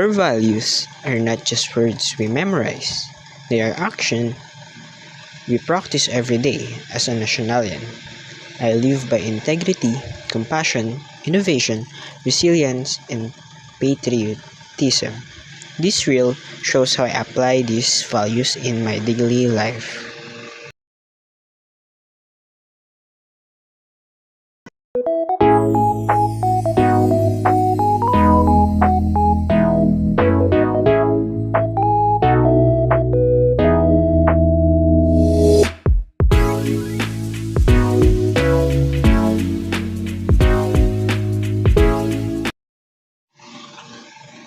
Core values are not just words we memorize, they are action we practice every day as a nationalian. I live by integrity, compassion, innovation, resilience, and patriotism. This reel shows how I apply these values in my daily life.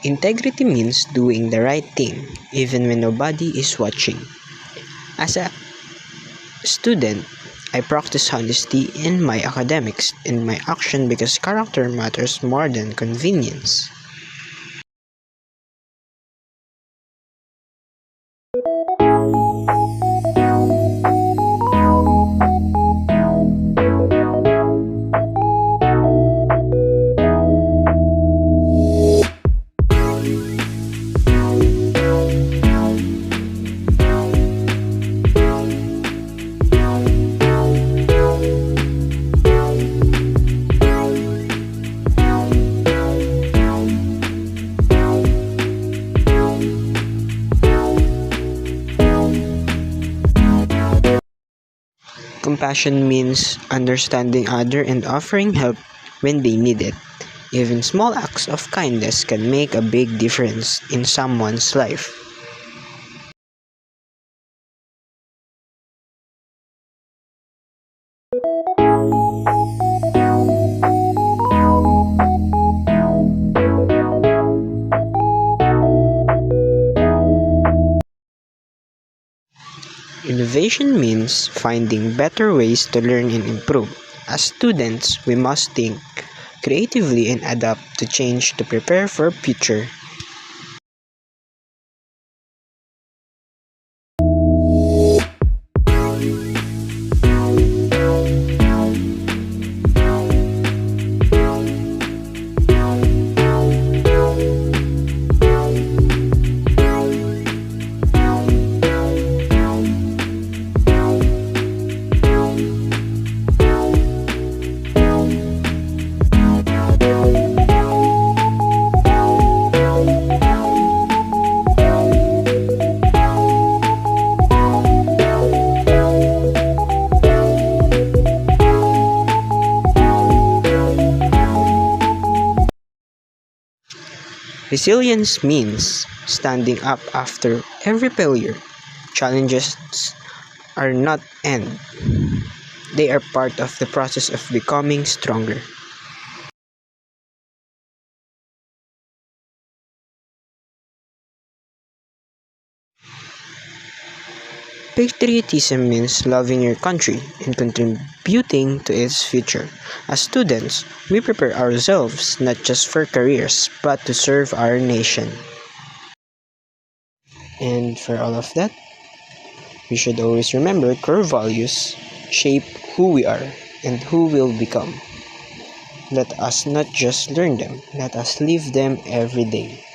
Integrity means doing the right thing even when nobody is watching. As a student, I practice honesty in my academics and my action because character matters more than convenience. Compassion means understanding others and offering help when they need it. Even small acts of kindness can make a big difference in someone's life. Innovation means finding better ways to learn and improve. As students, we must think creatively and adapt to change to prepare for future. Resilience means standing up after every failure. Challenges are not end. They are part of the process of becoming stronger. Patriotism means loving your country and contributing to its future. As students, we prepare ourselves not just for careers, but to serve our nation. And for all of that, we should always remember core values shape who we are and who we'll become. Let us not just learn them, let us live them every day.